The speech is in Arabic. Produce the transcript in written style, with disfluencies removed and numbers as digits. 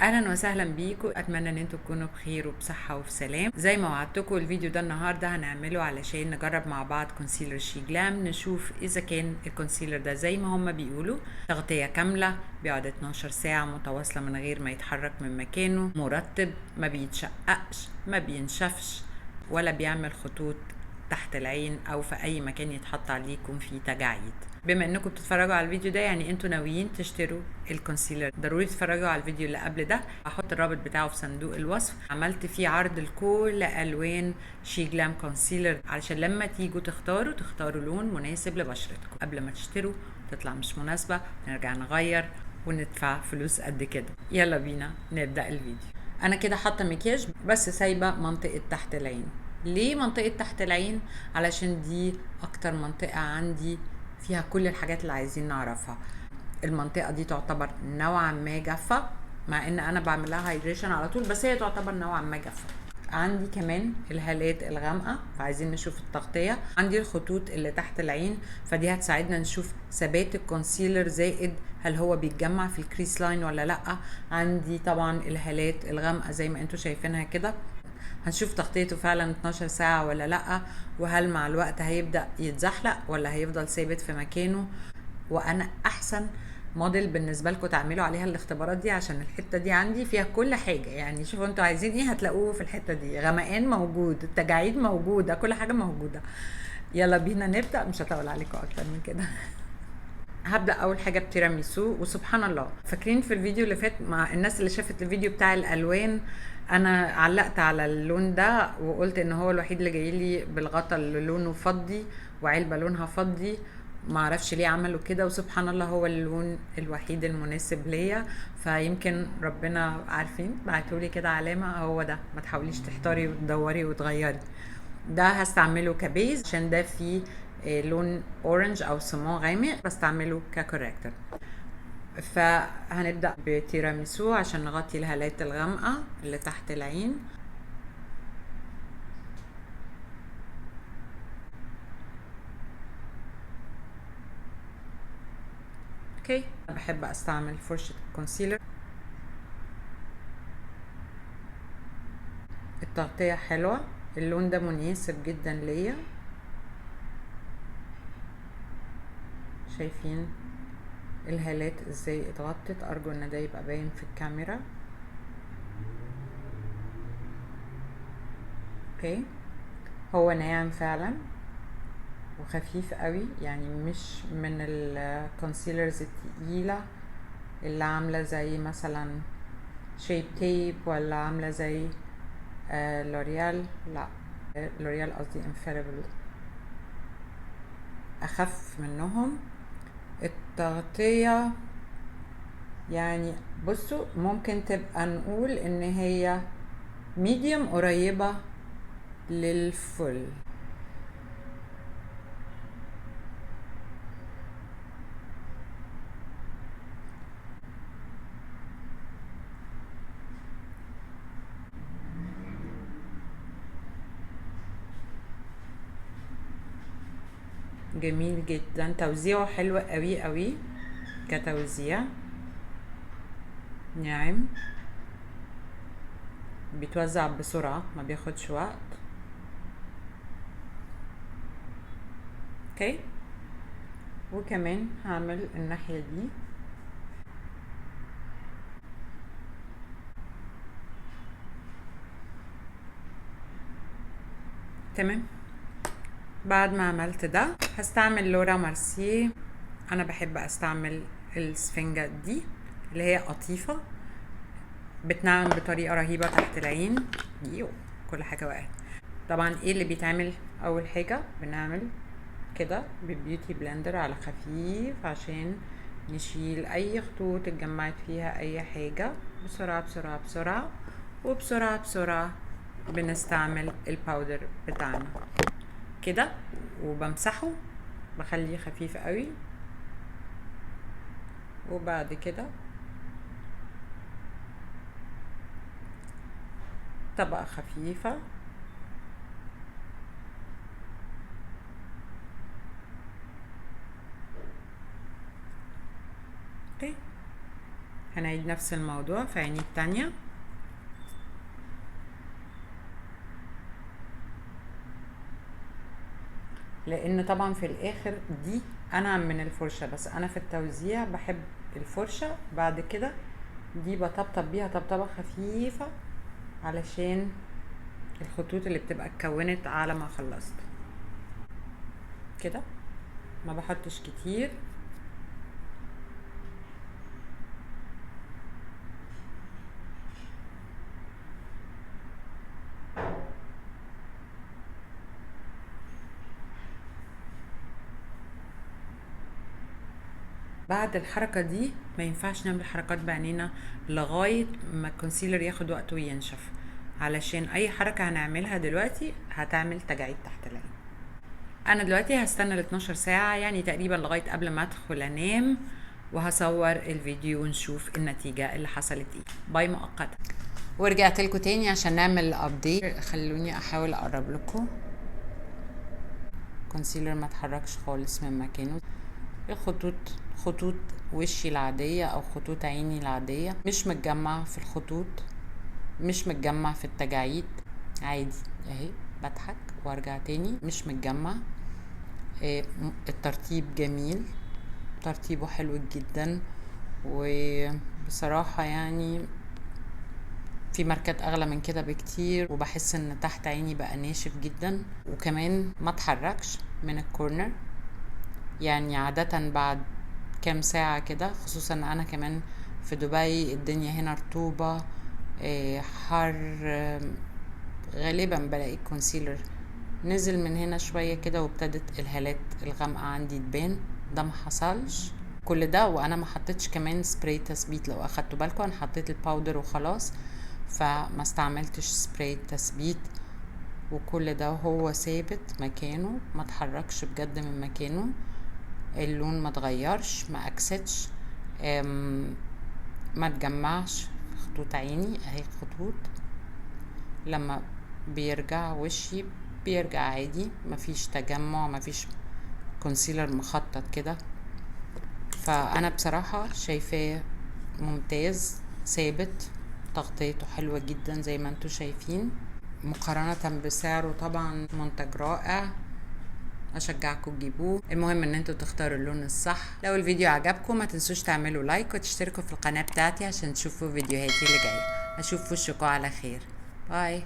اهلا وسهلا بيكم، اتمنى ان انتم تكونوا بخير وبصحه وفي سلام. زي ما وعدتكم الفيديو ده النهارده هنعمله علشان نجرب مع بعض كونسيلر شي جلام، نشوف اذا كان الكونسيلر ده زي ما هما بيقولوا تغطيه كامله، بيقعد 12 ساعه متواصله من غير ما يتحرك من مكانه، مرطب، ما بيتشققش، ما بينشفش، ولا بيعمل خطوط تحت العين او في اي مكان يتحط عليكم فيه تجاعيد. بما انكم بتتفرجوا على الفيديو ده يعني انتوا ناويين تشتروا الكونسيلر، ضروري تتفرجوا على الفيديو اللي قبل ده، هحط الرابط بتاعه في صندوق الوصف. عملت فيه عرض لكل الوان شي جلام كونسيلر علشان لما تيجوا تختاروا لون مناسب لبشرتكم قبل ما تشتروا تطلع مش مناسبه نرجع نغير وندفع فلوس قد كده. يلا بينا نبدا الفيديو. انا كده حاطه مكياج بس سايبه منطقه تحت العين. ليه منطقه تحت العين؟ علشان دي اكتر منطقه عندي فيها كل الحاجات اللي عايزين نعرفها. المنطقه دي تعتبر نوعا ما جافه، مع ان انا بعمل لها هايدريشن على طول، بس هي تعتبر نوعا ما جافه. عندي كمان الهالات الغامقه، فعايزين نشوف التغطيه. عندي الخطوط اللي تحت العين، فدي هتساعدنا نشوف ثبات الكونسيلر، زائد هل هو بيتجمع في الكريس لاين ولا لا. عندي طبعا الهالات الغامقه زي ما انتم شايفينها كده، هنشوف تغطيته فعلا 12 ساعة ولا لأ، وهل مع الوقت هيبدأ يتزحلق ولا هيفضل ثابت في مكانه. وأنا أحسن موديل بالنسبة لكم تعملوا عليها الاختبارات دي، عشان الحتة دي عندي فيها كل حاجة. يعني شوفوا انتوا عايزين ايه هتلاقوه في الحتة دي، غمقان موجود، التجاعيد موجودة، كل حاجة موجودة. يلا بينا نبدأ، مش هطول عليكم أكتر من كده. هبدا اول حاجه بتيراميسو. وسبحان الله، فاكرين في الفيديو اللي فات مع الناس اللي شافت الفيديو بتاع الالوان، انا علقت على اللون ده وقلت ان هو الوحيد اللي جاي لي بالغطا اللي لونه فضي وعلبه لونها فضي. ما اعرفش ليه عملوا كده، وسبحان الله هو اللون الوحيد المناسب ليا. فيمكن ربنا عارفين بعتولي كده علامه، هو ده، ما تحاوليش تحتاري وتدوري وتغيري. ده هستعمله كبيز عشان ده فيه لون اورنج او سمون غامق، بستعمله ككوريكتور. فهنبدأ بتيراميسو عشان نغطي الهالات الغامقة اللي تحت العين. اوكي، بحب استعمل فرشة كونسيلر. التغطية حلوة، اللون ده مناسب جدا ليا. شايفين الهالات ازاي اتغطت؟ ارجو ان ده يبقى باين في الكاميرا. اوكي، هو ناعم فعلا وخفيف قوي، يعني مش من الكونسيلرز التقيلة اللي عاملة زي مثلا شيب تيب، ولا عاملة زي لوريال. لا، لوريال قصدي انفاليبل، اخف منهم. التغطية يعني بصوا ممكن تبقى نقول ان هي ميديوم قريبة للفل. جميل جدا، توزيعه حلو قوي قوي كتوزيع، ناعم، بيتوزع بسرعة، ما بياخدش وقت. اوكي، وكمان هعمل الناحية دي. تمام، بعد ما عملت ده هستعمل لورا مارسيه. انا بحب استعمل السفنجة دي اللي هي قطيفة، بتنعم بطريقة رهيبة تحت العين. يو، كل حاجة وقعت. طبعا ايه اللي بيتعمل؟ اول حاجة بنعمل كده بالبيوتي بلندر على خفيف عشان نشيل اي خطوط اتجمعت فيها اي حاجة. بسرعة بسرعة بسرعة وبسرعة بسرعة بنستعمل الباودر بتاعنا كده، وبمسحه، بخليه خفيف قوي. وبعد كده طبقة خفيفة. اوكي، هنعيد نفس الموضوع في عيني التانية. لان طبعا في الاخر دي انعم من الفرشة، بس انا في التوزيع بحب الفرشة. بعد كده دي بطبطب بيها طبطبة خفيفة علشان الخطوط اللي بتبقى اتكونت على ما خلصت كده. ما بحطش كتير. بعد الحركة دي ما ينفعش نعمل حركات بعينينا لغاية ما الكونسيلر ياخد وقته وينشف، علشان اي حركة هنعملها دلوقتي هتعمل تجاعيد تحت العين. انا دلوقتي هستنى ال 12 ساعة، يعني تقريبا لغاية قبل ما ادخل انام، وهصور الفيديو ونشوف النتيجة اللي حصلت ايه. باي مؤقتا. ورجعت لكم تاني عشان نعمل ابديت. خلوني احاول اقرب لكم. كونسيلر ما اتحركش خالص من مكانه. الخطوط خطوط وشي العادية او خطوط عيني العادية، مش متجمع في الخطوط، مش متجمع في التجاعيد، عادي اهي. بضحك وارجع تاني، مش متجمع. الترتيب جميل، ترتيبه حلو جدا. وبصراحة يعني في ماركات اغلى من كده بكتير، وبحس ان تحت عيني بقى ناشف جدا، وكمان ما اتحركش من الكورنر. يعني عادة بعد كام ساعة كده، خصوصا انا كمان في دبي الدنيا هنا رطوبة، حر، غالبا بلاقي الكونسيلر نزل من هنا شوية كده، وابتدت الهالات الغامقة عندي تبان. ده ما حصلش كل ده وانا ما حطيتش كمان سبراي تثبيت. لو اخدتوا بالكم انا حطيت الباودر وخلاص، فما استعملتش سبراي تثبيت. وكل ده هو ثابت مكانه، ما اتحركش بجد من مكانه. اللون ما اتغيرش، ما اكستش، ما تجمعش. خطوط عيني اهي خطوط، لما بيرجع وشي بيرجع عادي، مفيش تجمع، مفيش كونسيلر مخطط كده. فانا بصراحة شايفاه ممتاز، ثابت، تغطيته حلوة جدا زي ما انتوا شايفين. مقارنة بسعره طبعا منتج رائع، اشجعكم تجيبوه. المهم ان انتوا تختاروا اللون الصح. لو الفيديو عجبكم ما تنسوش تعملوا لايك وتشتركوا في القناة بتاعتي عشان تشوفوا فيديوهاتي اللي جاية. اشوف وشكم على خير. باي.